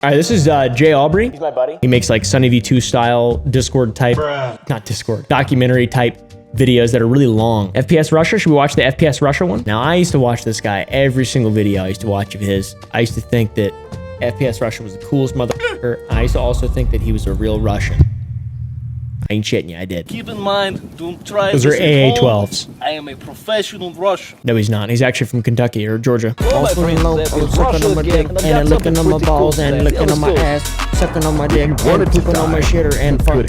All right, this is Jay Aubrey. He's my buddy. He makes like Sunny V2 style Discord type, not Discord, documentary type videos that are really long. FPSRussia, should we watch the FPSRussia one? Now, I used to watch this guy every single video I used to watch of his. I used to think that FPSRussia was the coolest motherfucker. I used to also think that he was a real Russian. I ain't shitting you, I did. Keep in mind, don't try Those are AA-12s. I am a professional Russian. No, he's not. He's actually from Kentucky or Georgia. Oh, my friend, Sucking on my dick and licking on my balls and licking on my ass, sucking on my dick and pooping on my shitter and fucking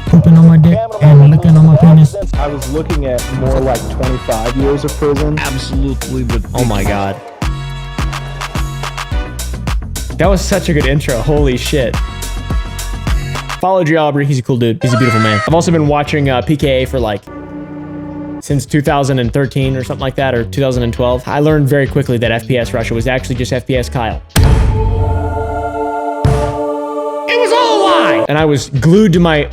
pooping on my dick and licking on my penis. I was looking at more like 25 years of prison. Absolutely, but Oh my god. That was such a good intro. Holy shit. Follow Jay Aubrey. He's a cool dude. He's a beautiful man. I've also been watching PKA for like since 2013 or something like that, or 2012. I learned very quickly that FPSRussia was actually just FPS Kyle. It was all a lie! And I was glued to my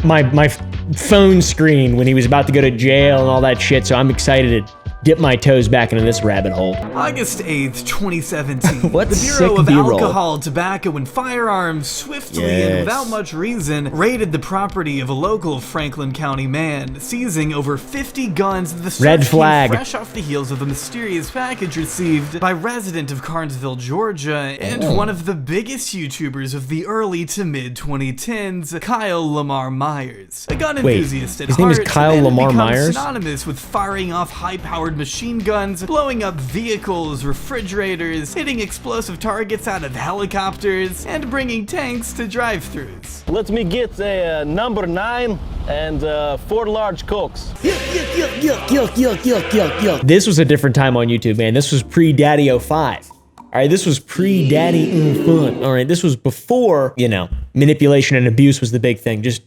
phone screen when he was about to go to jail and all that shit, so I'm excited to dip my toes back into this rabbit hole. August 8th, 2017. What the sick Bureau of B-roll. Alcohol, Tobacco, and Firearms swiftly and without much reason raided the property of a local Franklin County man, seizing over 50 guns. The search Red flag. came fresh off the heels of a mysterious package received by a resident of Carnesville, Georgia, and one of the biggest YouTubers of the early to mid 2010s, Kyle Lamar Myers. A gun enthusiast at his name is heart, Kyle and Lamar becomes Myers? synonymous with firing off high-powered machine guns, blowing up vehicles, refrigerators, hitting explosive targets out of helicopters, and bringing tanks to drive-thrus. let me get a number 9 and 4 large cokes. This was a different time on YouTube, man. This was pre-Daddy 05. All right, this was pre-Daddy Fun. All right, this was before, you know, manipulation and abuse was the big thing. Just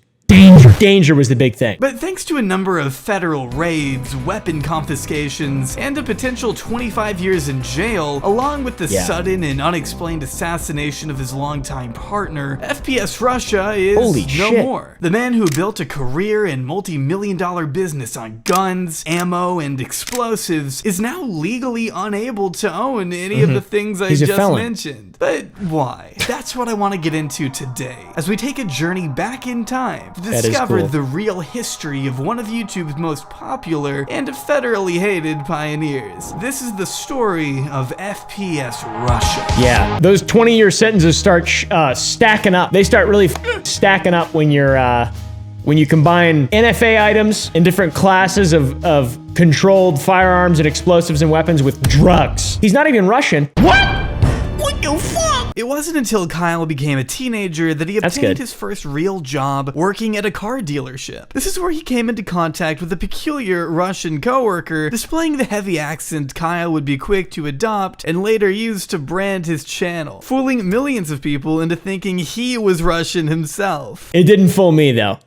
danger was the big thing. But thanks to a number of federal raids, weapon confiscations, and a potential 25 years in jail, along with the sudden and unexplained assassination of his longtime partner, FPSRussia is Holy no shit. more. The man who built a career and multi-million-dollar business on guns, ammo, and explosives is now legally unable to own any of the things I He's a just felon. mentioned. But why? That's what I want to get into today, as we take a journey back in time to That is discover cool. the real history of one of YouTube's most popular and federally hated pioneers. This is the story of FPSRussia. Yeah, those 20-year sentences start stacking up. They start really stacking up when you're when you combine NFA items in different classes of controlled firearms and explosives and weapons with drugs. He's not even Russian. What? What the fuck? It wasn't until Kyle became a teenager that he That's obtained good. his first real job working at a car dealership. This is where he came into contact with a peculiar Russian coworker, displaying the heavy accent Kyle would be quick to adopt and later use to brand his channel, fooling millions of people into thinking he was Russian himself. It didn't fool me, though.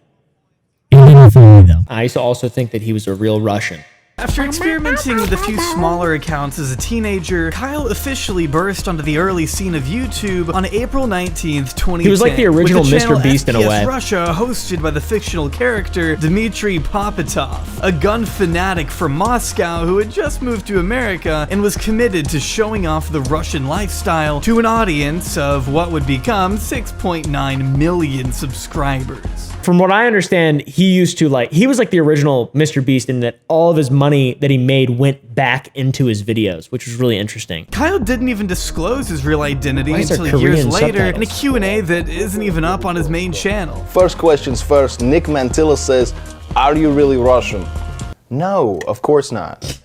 I used to also think that he was a real Russian. After experimenting with a few smaller accounts as a teenager, Kyle officially burst onto the early scene of YouTube on April 19th, 2010. He was like the original with the channel Mr. Beast in a way. FPSRussia, hosted by the fictional character Dmitry Popatov, a gun fanatic from Moscow who had just moved to America and was committed to showing off the Russian lifestyle to an audience of what would become 6.9 million subscribers. From what I understand, he was like the original Mr. Beast in that all of his money that he made went back into his videos, which was really interesting. Kyle didn't even disclose his real identity Why is there until years Korean later in a subtitles? Q&A that isn't even up on his main channel. First questions first, Nick Mantilla says, are you really Russian? No, of course not.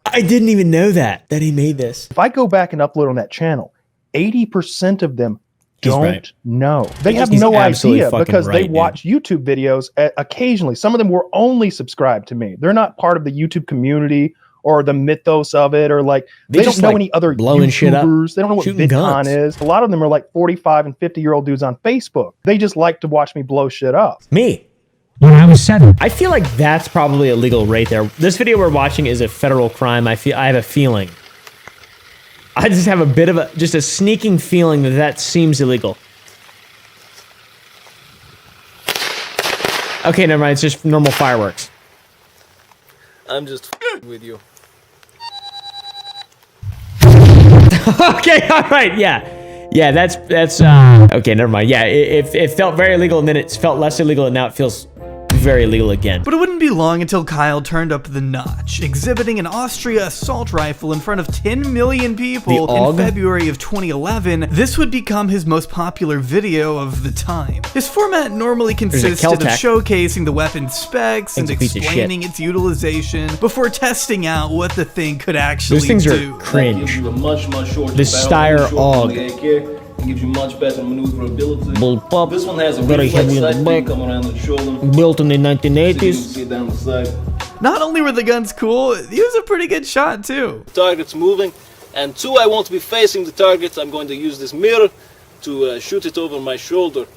I didn't even know that he made this. If I go back and upload on that channel, 80% of them don't right. know. They have He's no absolutely idea fucking because they right, dude. watch YouTube videos occasionally. Some of them were only subscribed to me. They're not part of the YouTube community or the mythos of it, or like They they just don't know like any other blowing shit up, YouTubers. They don't know what shooting VidCon guns. is. A lot of them are like 45 and 50-year-old dudes on Facebook. They just like to watch me blow shit up. Me. When I was 7. I feel like that's probably illegal right there. This video we're watching is a federal crime. I have a feeling. I just have a bit of just a sneaking feeling that seems illegal. Okay, never mind. It's just normal fireworks. I'm just with you. Okay, all right, yeah. Yeah, that's okay, never mind. Yeah, it felt very illegal, and then it felt less illegal, and now it feels very illegal again. But it wouldn't be long until Kyle turned up the notch, exhibiting an Austria assault rifle in front of 10 million people in February of 2011. This would become his most popular video of the time. His format normally consisted of showcasing the weapon's specs and explaining its utilization before testing out what the thing could actually do. Those things are cringe. The Steyr AUG. Gives you much better maneuverability. Bullpup. This one has a Very reflex heavy in the sight back. come around the shoulder. Built in the So you can 1980s. see it down the side. Not only were the guns cool, he was a pretty good shot too. Target's moving, and two, I want to be facing the target. I'm going to use this mirror to shoot it over my shoulder.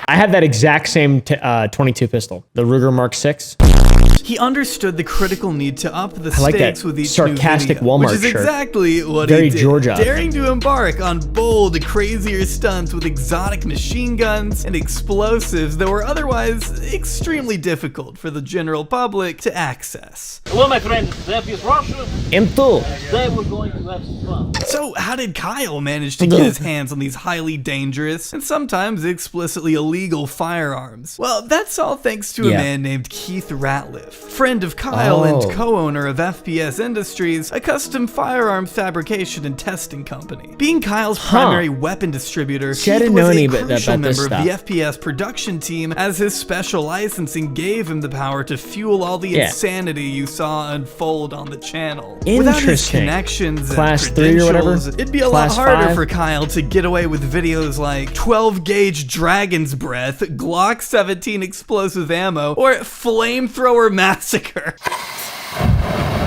I have that exact same 22 pistol, the Ruger Mark 6. He understood the critical need to up the I like stakes that with each sarcastic new video, Walmart which is shirt. exactly what Very he did, Georgia. daring to embark on bold, crazier stunts with exotic machine guns and explosives that were otherwise extremely difficult for the general public to access. Hello, my friend. FPSRussia. M2. Today we're going to have some fun. So how did Kyle manage to get his hands on these highly dangerous and sometimes explicitly illegal firearms? Well, that's all thanks to a man named Keith Ratliff, friend of Kyle and co-owner of FPS Industries, a custom firearm fabrication and testing company. Being Kyle's primary weapon distributor, Keith was a crucial member of the FPS production team, as his special licensing gave him the power to fuel all the insanity you saw unfold on the channel. Without his connections Class and 3 or whatever? credentials, it'd be a lot harder for Kyle to get away with videos like 12-gauge Dragon's Breath, Glock 17 explosive ammo, or Flamethrower Massacre.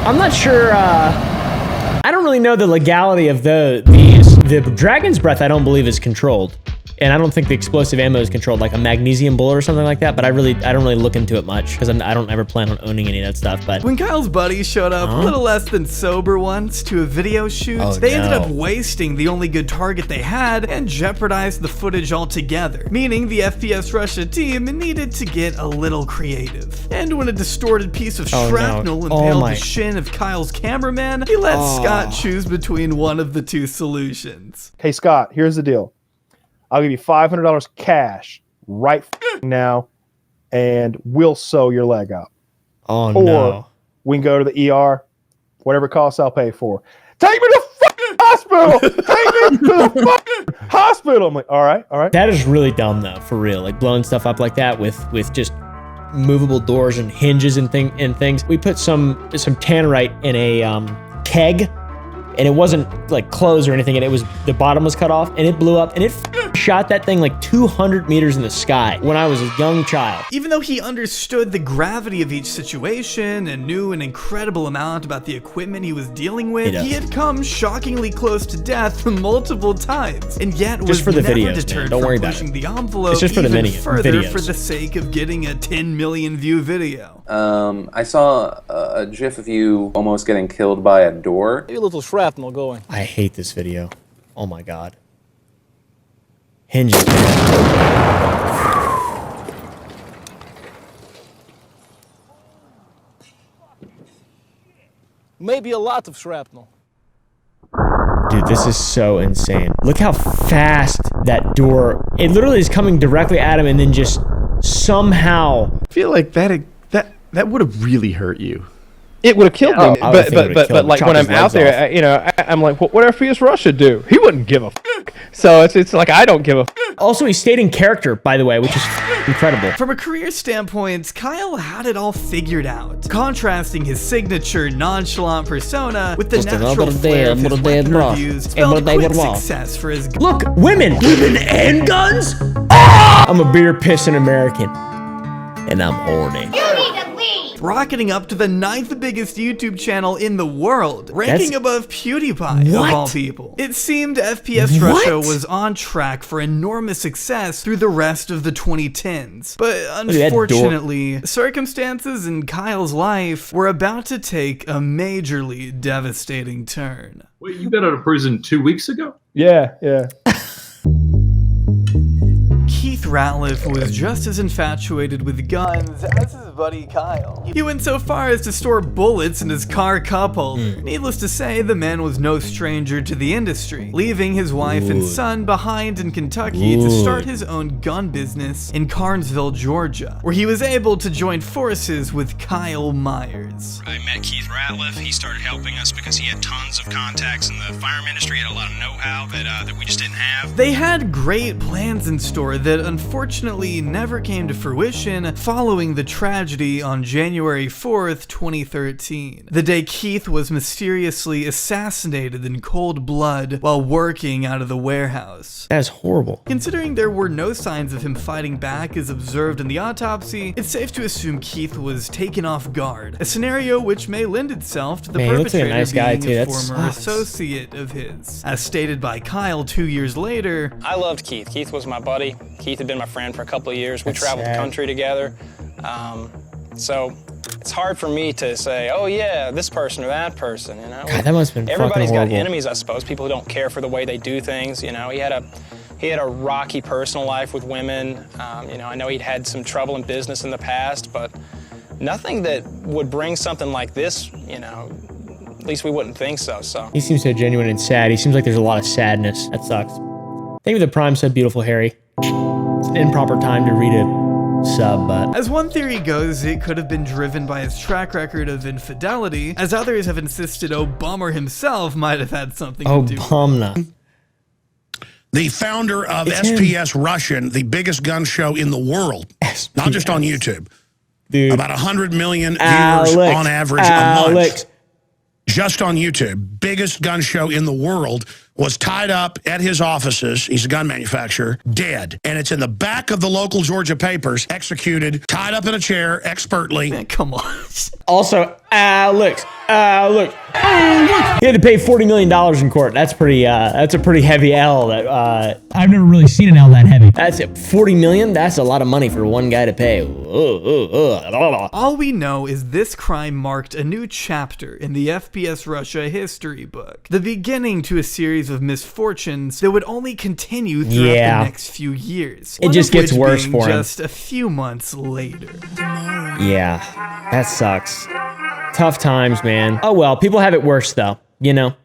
I'm not sure, I don't really know the legality of these. The Dragon's Breath I don't believe is controlled. And I don't think the explosive ammo is controlled, like a magnesium bullet or something like that, but I don't really look into it much, because I don't ever plan on owning any of that stuff, but... When Kyle's buddies showed up a little less than sober once to a video shoot, they ended up wasting the only good target they had and jeopardized the footage altogether, meaning the FPSRussia team needed to get a little creative. And when a distorted piece of shrapnel impaled the shin of Kyle's cameraman, he let Scott choose between one of the two solutions. Hey, Scott, here's the deal. I'll give you $500 cash right now, and we'll sew your leg up. Oh, or no. we can go to the ER. Whatever it costs, I'll pay for. Take me to the hospital! Take me to the hospital! I'm like, all right. That is really dumb, though, for real. Like, blowing stuff up like that with just movable doors and hinges and things. We put some tannerite in a keg, and it wasn't like closed or anything, and the bottom was cut off, and it blew up, and it shot that thing like 200 meters in the sky when I was a young child. Even though he understood the gravity of each situation and knew an incredible amount about the equipment he was dealing with, he had come shockingly close to death multiple times, and yet was for the never videos, deterred don't worry from about pushing it. the envelope It's just for the even further videos. for the sake of getting a 10 million view video. I saw a gif of you almost getting killed by a door. Maybe a little shrapnel going. I hate this video. Oh my god. Hinges. Maybe a lot of shrapnel. Dude, this is so insane. Look how fast that door... It literally is coming directly at him and then just somehow... I feel like that would have really hurt you. It would have killed me, I would think it would've killed him. like Chop when his I'm out legs there, I'm like, what FPSRussia do? He wouldn't give a fuck. So it's like I don't give a fuck. Also, he stayed in character, by the way, which is incredible. From a career standpoint, Kyle had it all figured out, contrasting his signature nonchalant persona with the Just natural another day, flair of his another day weapon at Raw. reviews, spelled Another day quick at Raw. success for his Look, women and guns. Ah! I'm a beer pissing American, and I'm horny. rocketing up to the 9th biggest YouTube channel in the world, ranking above PewDiePie of all people. It seemed FPSRussia was on track for enormous success through the rest of the 2010s, but unfortunately, circumstances in Kyle's life were about to take a majorly devastating turn. Wait, you got out of prison 2 weeks ago? Yeah. Keith Ratliff was just as infatuated with guns as his buddy Kyle. He went so far as to store bullets in his car cup holder. Needless to say, the man was no stranger to the industry, leaving his wife and son behind in Kentucky to start his own gun business in Carnesville, Georgia, where he was able to join forces with Kyle Myers. I met Keith Ratliff. He started helping us because he had tons of contacts in the firearm industry, had a lot of know-how that we just didn't have. They had great plans in store that unfortunately never came to fruition following the tragedy on January 4th, 2013, the day Keith was mysteriously assassinated in cold blood while working out of the warehouse. That's horrible. Considering there were no signs of him fighting back as observed in the autopsy, it's safe to assume Keith was taken off guard, a scenario which may lend itself to the perpetrator nice guy, being too. a That former sucks. associate of his. As stated by Kyle 2 years later, I loved Keith. Keith was my buddy. Keith had been my friend for a couple of years. We That's traveled the sad. country together. So it's hard for me to say, oh yeah, this person or that person, you know? God, that must have been Everybody's fucking got horrible. enemies, I suppose, people who don't care for the way they do things, you know? He had a rocky personal life with women. You know, I know he'd had some trouble in business in the past, but nothing that would bring something like this, you know, at least we wouldn't think so. He seems so genuine and sad. He seems like there's a lot of sadness. That sucks. Thank you for the Prime sub, beautiful Harry. It's an improper time to read a sub, but as one theory goes, it could have been driven by his track record of infidelity, as others have insisted Obama himself might have had something to do with it. Obama. The founder of FPSRussia, the biggest gun show in the world, not just on YouTube. Dude. About 100 million viewers on average a month. Just on YouTube. Biggest gun show in the world, was tied up at his offices. He's a gun manufacturer, dead. And it's in the back of the local Georgia papers, executed, tied up in a chair expertly. Man, come on. Also, Alex. He had to pay $40 million in court. That's pretty. That's a pretty heavy L. That I've never really seen an L that heavy. That's it. $40 million. That's a lot of money for one guy to pay. All we know is this crime marked a new chapter in the FPSRussia history book, the beginning to a series of misfortunes that would only continue throughout the next few years. It just gets worse for him. Just a few months later. Yeah, that sucks. Tough times, man. Oh well, people have it worse though, you know.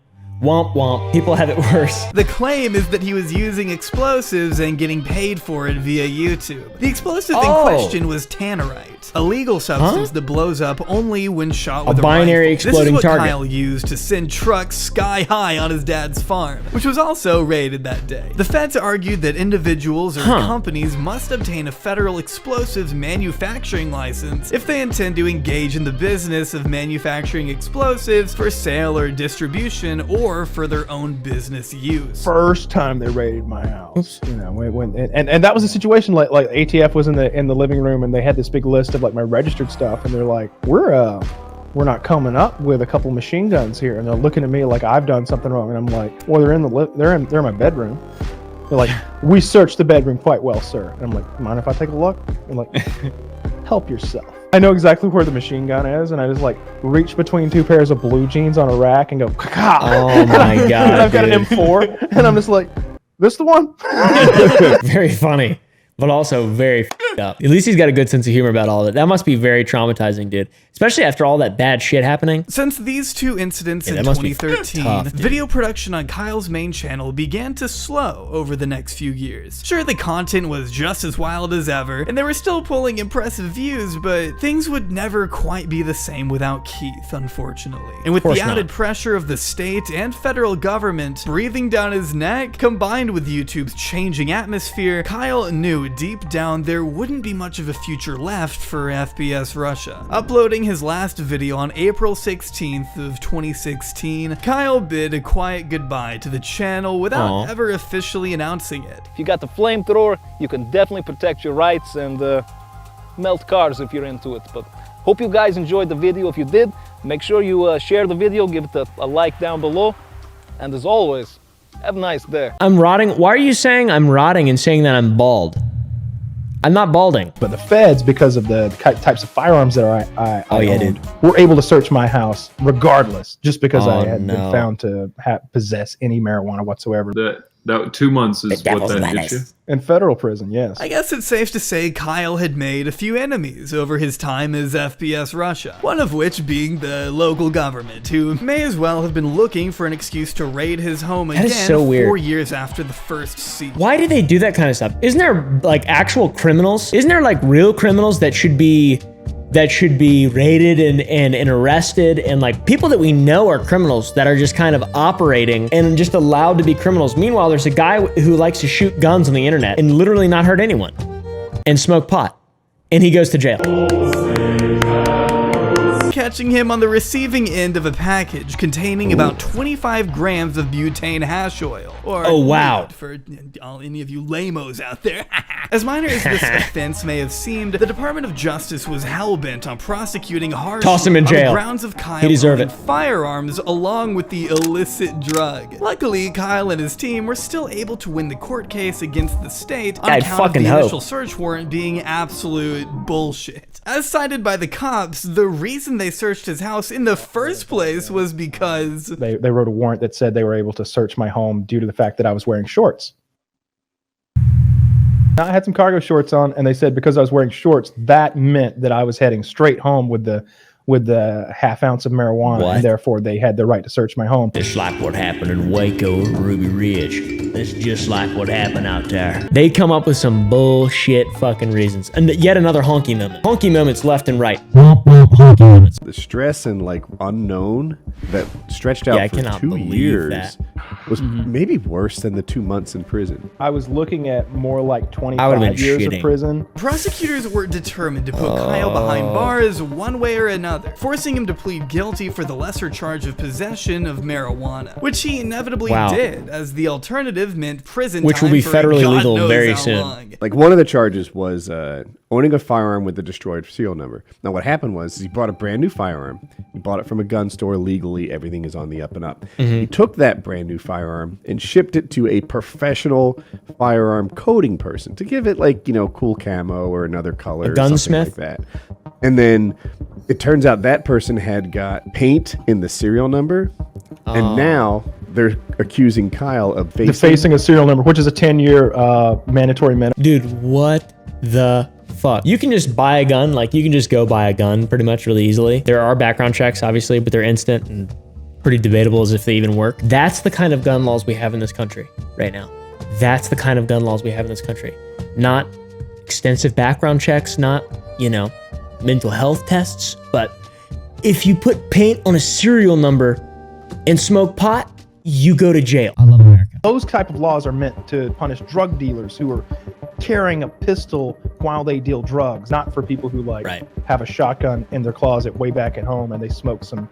Womp womp, people have it worse. The claim is that he was using explosives and getting paid for it via YouTube. The explosive in question was tannerite, a legal substance that blows up only when shot with a binary rifle. exploding this is what target. Kyle used to send trucks sky high on his dad's farm, which was also raided that day. The feds argued that individuals or companies must obtain a federal explosives manufacturing license if they intend to engage in the business of manufacturing explosives for sale or distribution or for their own business use. First time they raided my house, you know, and that was a situation like ATF was in the living room and they had this big list of like my registered stuff and they're like, we're not coming up with a couple machine guns here, and they're looking at me like I've done something wrong, and I'm like, well, they're in my bedroom. They're like, we searched the bedroom quite well, sir. And I'm like, mind if I take a look? I'm like, help yourself. I know exactly where the machine gun is, and I just like reach between two pairs of blue jeans on a rack and go, "Ka-ka!" Oh my god! And I've got an M4, and I'm just like, this the one? Very funny, but also very f***ed up. At least he's got a good sense of humor about all of it. That must be very traumatizing, dude. Especially after all that bad shit happening. Since these two incidents in that must be 2013, tough, dude. video production on Kyle's main channel began to slow over the next few years. Sure, the content was just as wild as ever, and they were still pulling impressive views, but things would never quite be the same without Keith, unfortunately. And with the added pressure of the state and federal government breathing down his neck, combined with YouTube's changing atmosphere, Kyle knew deep down there wouldn't be much of a future left for FPSRussia. Uploading his last video on April 16th of 2016, Kyle bid a quiet goodbye to the channel without ever officially announcing it. If you got the flamethrower, you can definitely protect your rights and melt cars if you're into it. But hope you guys enjoyed the video. If you did, make sure you share the video, give it a like down below. And as always, have a nice day. I'm rotting. Why are you saying I'm rotting and saying that I'm bald? I'm not balding. But the feds, because of the types of firearms that I owned, dude. were able to search my house regardless, just because I had been found to possess any marijuana whatsoever. The That 2 months is what that gets you. In federal prison, yes. I guess it's safe to say Kyle had made a few enemies over his time as FPS Russia, one of which being the local government, who may as well have been looking for an excuse to raid his home again so weird. 4 years after the first siege. Why do they do that kind of stuff? Isn't there like actual criminals? Isn't there like real criminals that should be raided and arrested, and like people that we know are criminals that are just kind of operating and just allowed to be criminals? Meanwhile, there's a guy who likes to shoot guns on the internet and literally not hurt anyone and smoke pot, and he goes to jail. Catching him on the receiving end of a package containing about 25 grams of butane hash oil. Or oh, wow. For any of you lamos out there. As minor as this offense may have seemed, the Department of Justice was hell-bent on prosecuting harshly Toss him in jail. on the grounds of Kyle He deserved owning it. firearms along with the illicit drug. Luckily, Kyle and his team were still able to win the court case against the state on account of the initial search warrant being absolute bullshit. As cited by the cops, the reason they searched his house in the first place was because they wrote a warrant that said they were able to search my home due to the fact that I was wearing shorts. I had some cargo shorts on, and they said because I was wearing shorts, that meant that I was heading straight home with the half ounce of marijuana, and therefore they had the right to search my home. It's like what happened in Waco or Ruby Ridge. It's just like what happened out there. They come up with some bullshit fucking reasons. And yet another honky moment. Honky moments left and right. The stress and like unknown that stretched out for 2 years was maybe worse than the 2 months in prison. I was looking at more like 25 years of prison. Prosecutors were determined to put Kyle behind bars one way or another, forcing him to plead guilty for the lesser charge of possession of marijuana, which he inevitably did, as the alternative meant prison which will be federally legal very soon. Like one of the charges was owning a firearm with a destroyed serial number. Now what happened was he bought a brand new firearm. He bought it from a gun store legally. Everything is on the up and up. He took that brand new firearm and shipped it to a professional firearm coating person to give it like, you know, cool camo or another color, a gunsmith, something like that. And then it turns out that person had got paint in the serial number, and now they're accusing Kyle of defacing a serial number, which is a 10-year mandatory minimum. Dude, what the fuck? You can just buy a gun, like you can just go buy a gun pretty much really easily. There are background checks, obviously, but they're instant and pretty debatable as if they even work. That's the kind of gun laws we have in this country right now. That's the kind of gun laws we have in this country. Not extensive background checks, not, you know, mental health tests, but if you put paint on a serial number and smoke pot, you go to jail. I love America. Those type of laws are meant to punish drug dealers who are carrying a pistol while they deal drugs, not for people who like have a shotgun in their closet way back at home and they smoke some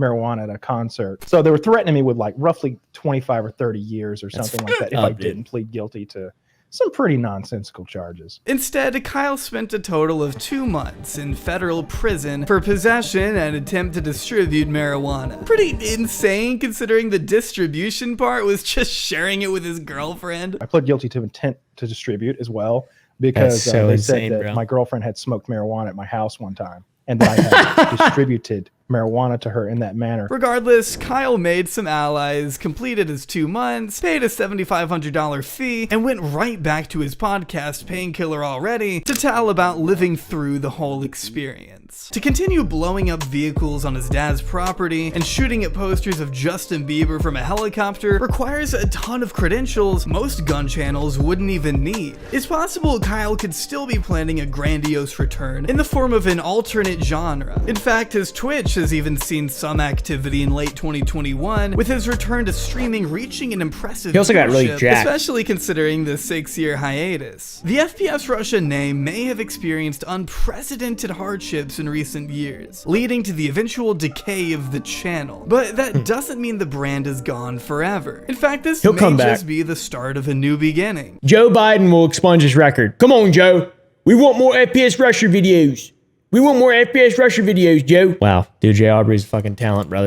marijuana at a concert. So they were threatening me with like roughly 25 or 30 years or something like that if I didn't plead guilty to some pretty nonsensical charges. Instead, Kyle spent a total of 2 months in federal prison for possession and attempt to distribute marijuana. Pretty insane considering the distribution part was just sharing it with his girlfriend. I pled guilty to intent to distribute as well because they said that my girlfriend had smoked marijuana at my house one time and that I had distributed marijuana to her in that manner. Regardless, Kyle made some allies, completed his 2 months, paid a $7,500 fee, and went right back to his podcast, Painkiller Already, to tell about living through the whole experience. To continue blowing up vehicles on his dad's property and shooting at posters of Justin Bieber from a helicopter requires a ton of credentials most gun channels wouldn't even need. It's possible Kyle could still be planning a grandiose return in the form of an alternate genre. In fact, his Twitch has even seen some activity in late 2021, with his return to streaming reaching an impressive he also got really jacked, especially considering the 6-year hiatus. The FPS Russia name may have experienced unprecedented hardships in recent years, leading to the eventual decay of the channel, but that doesn't mean the brand is gone forever. In fact, this may just be the start of a new beginning. Joe Biden will expunge his record. Come on, Joe. We want more FPS Russia videos. We want more FPS Russia videos, Joe. Wow, dude, Jay Aubrey's a fucking talent, brother.